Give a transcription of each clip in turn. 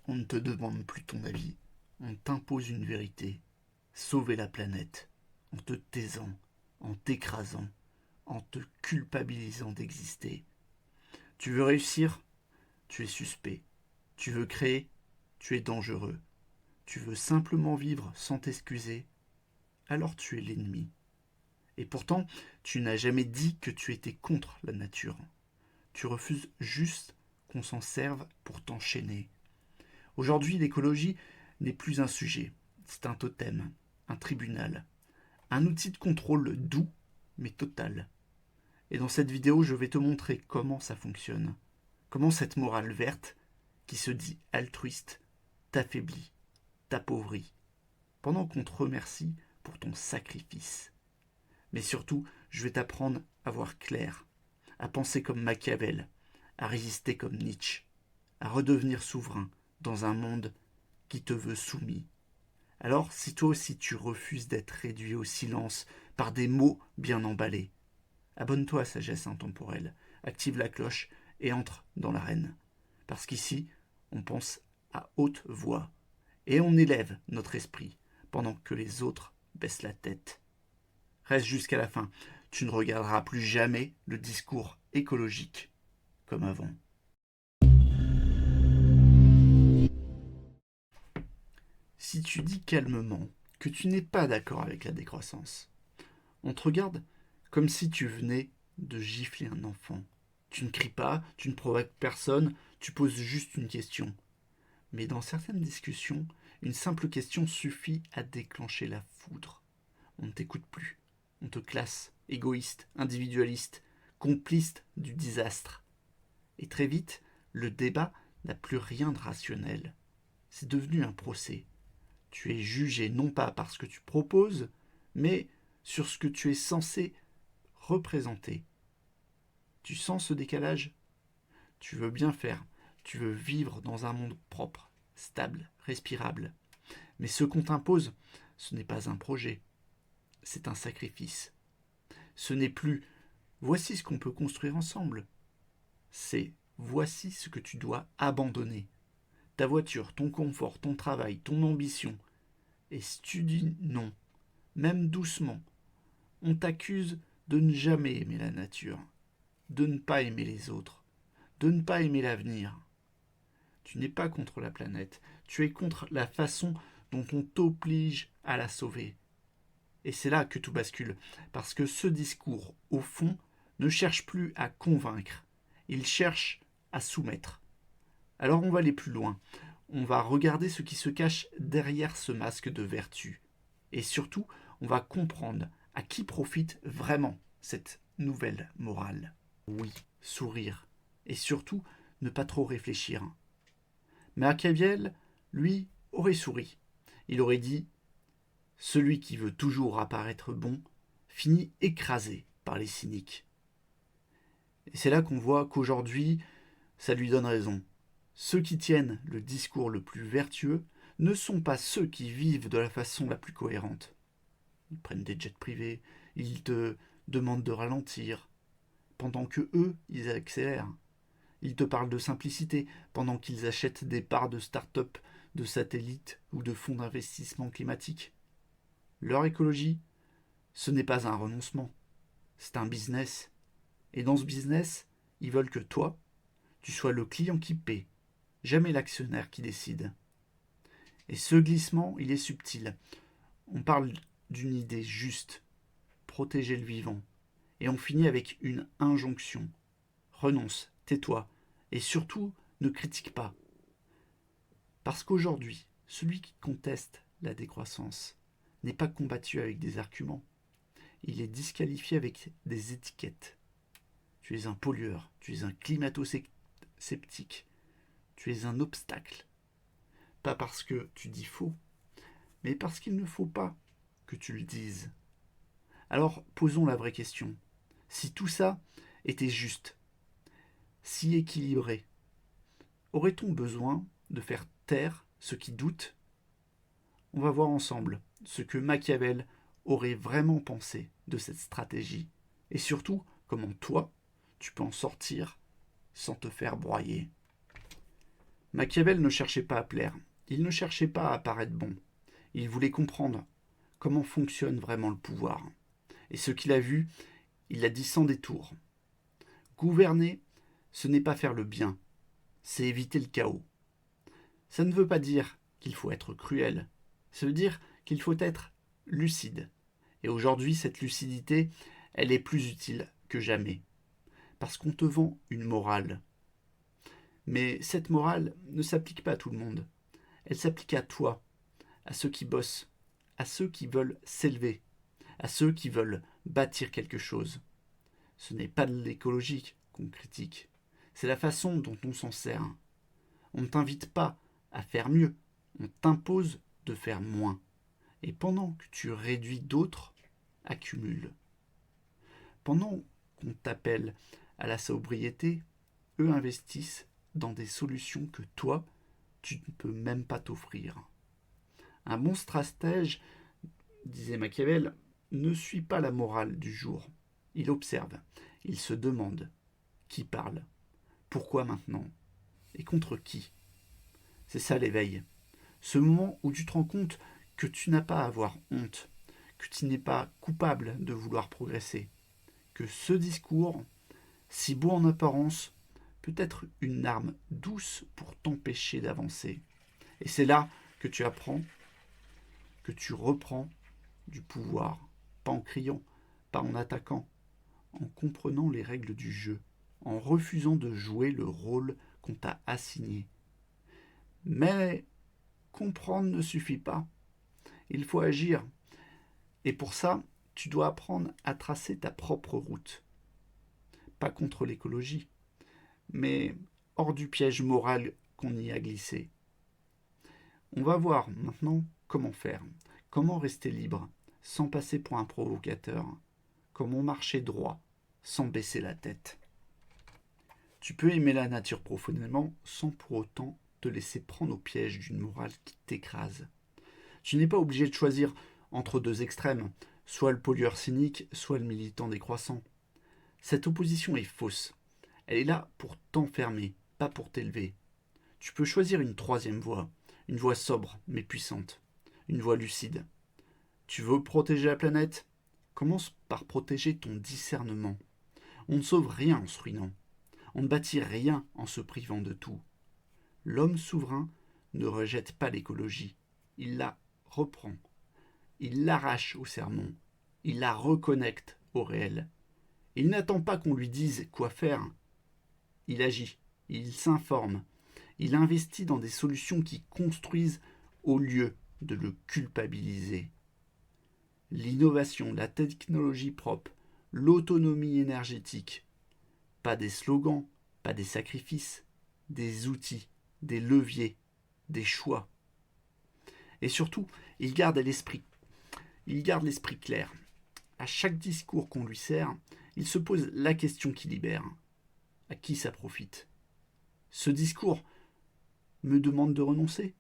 On ne te demande plus ton avis. On t'impose une vérité. Sauver la planète. En te taisant, en t'écrasant, en te culpabilisant d'exister. Tu veux réussir? Tu es suspect. Tu veux créer? Tu es dangereux. Tu veux simplement vivre sans t'excuser? Alors tu es l'ennemi. Et pourtant, tu n'as jamais dit que tu étais contre la nature. Tu refuses juste qu'on s'en serve pour t'enchaîner. Aujourd'hui, l'écologie n'est plus un sujet. C'est un totem, un tribunal, un outil de contrôle doux mais total. Et dans cette vidéo, je vais te montrer comment ça fonctionne. Comment cette morale verte, qui se dit altruiste, t'affaiblit, t'appauvrit, pendant qu'on te remercie pour ton sacrifice. Mais surtout, je vais t'apprendre à voir clair, à penser comme Machiavel, à résister comme Nietzsche, à redevenir souverain dans un monde qui te veut soumis. Alors, si toi aussi tu refuses d'être réduit au silence par des mots bien emballés, abonne-toi à Sagesse Intemporelle, active la cloche et entre dans l'arène. Parce qu'ici, on pense à haute voix et on élève notre esprit pendant que les autres baissent la tête. Reste jusqu'à la fin, tu ne regarderas plus jamais le discours écologique comme avant. Si tu dis calmement que tu n'es pas d'accord avec la décroissance, on te regarde comme si tu venais de gifler un enfant. Tu ne cries pas, tu ne provoques personne, tu poses juste une question. Mais dans certaines discussions, une simple question suffit à déclencher la foudre. On ne t'écoute plus. On te classe égoïste, individualiste, complice du désastre. Et très vite, le débat n'a plus rien de rationnel. C'est devenu un procès. Tu es jugé non pas par ce que tu proposes, mais sur ce que tu es censé représenter. Tu sens ce décalage? Tu veux bien faire, tu veux vivre dans un monde propre, stable, respirable. Mais ce qu'on t'impose, ce n'est pas un projet, c'est un sacrifice. Ce n'est plus voici ce qu'on peut construire ensemble, c'est voici ce que tu dois abandonner. Ta voiture, ton confort, ton travail, ton ambition. Et si tu dis non, même doucement, on t'accuse de ne jamais aimer la nature, de ne pas aimer les autres, de ne pas aimer l'avenir. Tu n'es pas contre la planète, tu es contre la façon dont on t'oblige à la sauver. Et c'est là que tout bascule, parce que ce discours, au fond, ne cherche plus à convaincre, il cherche à soumettre. Alors on va aller plus loin, on va regarder ce qui se cache derrière ce masque de vertu. Et surtout, on va comprendre à qui profite vraiment cette nouvelle morale. Oui, sourire. Et surtout, ne pas trop réfléchir. Machiavel, lui, aurait souri. Il aurait dit « Celui qui veut toujours apparaître bon finit écrasé par les cyniques. » Et c'est là qu'on voit qu'aujourd'hui, ça lui donne raison. Ceux qui tiennent le discours le plus vertueux ne sont pas ceux qui vivent de la façon la plus cohérente. Ils prennent des jets privés, ils te demandent de ralentir, pendant que eux, ils accélèrent. Ils te parlent de simplicité, pendant qu'ils achètent des parts de start-up, de satellites ou de fonds d'investissement climatique. Leur écologie, ce n'est pas un renoncement, c'est un business. Et dans ce business, ils veulent que toi, tu sois le client qui paie, jamais l'actionnaire qui décide. Et ce glissement, il est subtil. On parle d'une idée juste, protéger le vivant, et on finit avec une injonction. Renonce, tais-toi, et surtout ne critique pas. Parce qu'aujourd'hui, celui qui conteste la décroissance n'est pas combattu avec des arguments, il est disqualifié avec des étiquettes. Tu es un pollueur, tu es un climato-sceptique, tu es un obstacle. Pas parce que tu dis faux, mais parce qu'il ne faut pas que tu le dises. Alors posons la vraie question. Si tout ça était juste, si équilibré, aurait-on besoin de faire taire ceux qui doutent? On va voir ensemble ce que Machiavel aurait vraiment pensé de cette stratégie et surtout comment toi, tu peux en sortir sans te faire broyer. Machiavel ne cherchait pas à plaire, il ne cherchait pas à paraître bon, il voulait comprendre comment fonctionne vraiment le pouvoir. Et ce qu'il a vu, il l'a dit sans détour. Gouverner, ce n'est pas faire le bien, c'est éviter le chaos. Ça ne veut pas dire qu'il faut être cruel, ça veut dire qu'il faut être lucide. Et aujourd'hui, cette lucidité, elle est plus utile que jamais. Parce qu'on te vend une morale. Mais cette morale ne s'applique pas à tout le monde. Elle s'applique à toi, à ceux qui bossent, à ceux qui veulent s'élever, à ceux qui veulent bâtir quelque chose. Ce n'est pas de l'écologie qu'on critique, c'est la façon dont on s'en sert. On ne t'invite pas à faire mieux, on t'impose de faire moins. Et pendant que tu réduis d'autres, accumule. Pendant qu'on t'appelle à la sobriété, eux investissent dans des solutions que toi, tu ne peux même pas t'offrir. Un bon stratège, disait Machiavel, ne suit pas la morale du jour. Il observe, il se demande qui parle, pourquoi maintenant et contre qui. C'est ça l'éveil. Ce moment où tu te rends compte que tu n'as pas à avoir honte, que tu n'es pas coupable de vouloir progresser, que ce discours, si beau en apparence, peut être une arme douce pour t'empêcher d'avancer. Et c'est là que tu apprends, que tu reprends du pouvoir, pas en criant, pas en attaquant, en comprenant les règles du jeu, en refusant de jouer le rôle qu'on t'a assigné. Mais comprendre ne suffit pas. Il faut agir. Et pour ça, tu dois apprendre à tracer ta propre route. Pas contre l'écologie, mais hors du piège moral qu'on y a glissé. On va voir maintenant comment faire, comment rester libre, sans passer pour un provocateur, comment marcher droit, sans baisser la tête. Tu peux aimer la nature profondément sans pour autant te laisser prendre au piège d'une morale qui t'écrase. Tu n'es pas obligé de choisir entre deux extrêmes, soit le pollueur cynique, soit le militant décroissant. Cette opposition est fausse. Elle est là pour t'enfermer, pas pour t'élever. Tu peux choisir une voie sobre mais puissante, une voie lucide. Tu veux protéger la planète? Commence par protéger ton discernement. On ne sauve rien en se ruinant. On ne bâtit rien en se privant de tout. L'homme souverain ne rejette pas l'écologie. Il la reprend. Il l'arrache au sermon. Il la reconnecte au réel. Il n'attend pas qu'on lui dise quoi faire. Il agit. Il s'informe. Il investit dans des solutions qui construisent au lieu de le culpabiliser. L'innovation, la technologie propre, l'autonomie énergétique. Pas des slogans, pas des sacrifices, des outils, des leviers, des choix. Et surtout, il garde l'esprit clair. À chaque discours qu'on lui sert, il se pose la question qui libère. À qui ça profite? Ce discours me demande de renoncer.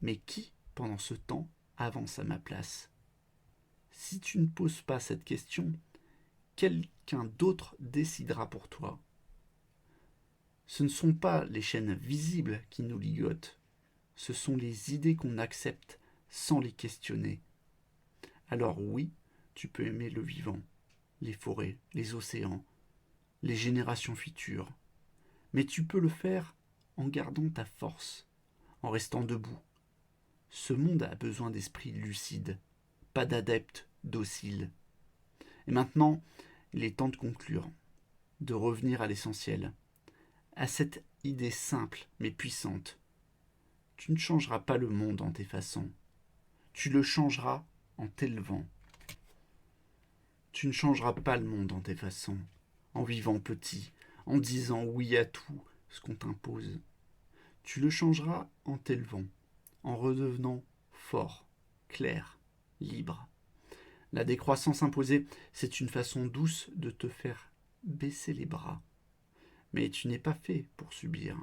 Mais qui, pendant ce temps, avance à ma place? Si tu ne poses pas cette question, quelqu'un d'autre décidera pour toi. Ce ne sont pas les chaînes visibles qui nous ligotent, ce sont les idées qu'on accepte sans les questionner. Alors oui, tu peux aimer le vivant, les forêts, les océans, les générations futures, mais tu peux le faire en gardant ta force, en restant debout. Ce monde a besoin d'esprits lucides, pas d'adeptes dociles. Et maintenant, il est temps de conclure, de revenir à l'essentiel, à cette idée simple mais puissante. Tu ne changeras pas le monde en t'effaçant, tu le changeras en t'élevant. Tu ne changeras pas le monde en t'effaçant, en vivant petit, en disant oui à tout ce qu'on t'impose. Tu le changeras en t'élevant, en redevenant fort, clair, libre. La décroissance imposée, c'est une façon douce de te faire baisser les bras. Mais tu n'es pas fait pour subir.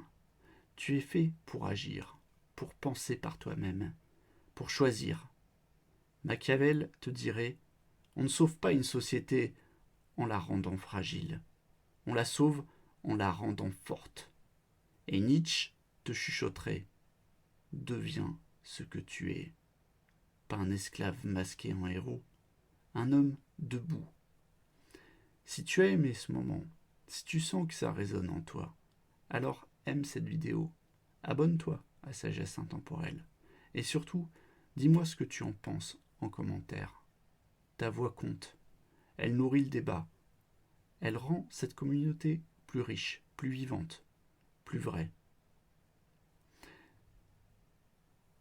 Tu es fait pour agir, pour penser par toi-même, pour choisir. Machiavel te dirait, on ne sauve pas une société en la rendant fragile. On la sauve en la rendant forte. Et Nietzsche te chuchoterait: deviens ce que tu es. Pas un esclave masqué en héros, un homme debout. Si tu as aimé ce moment, si tu sens que ça résonne en toi, alors aime cette vidéo, abonne-toi à Sagesse Intemporelle. Et surtout, dis-moi ce que tu en penses en commentaire. Ta voix compte, elle nourrit le débat, elle rend cette communauté plus riche, plus vivante, plus vraie.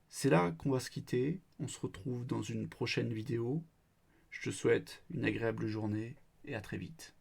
C'est là qu'on va se quitter, on se retrouve dans une prochaine vidéo. Je te souhaite une agréable journée et à très vite.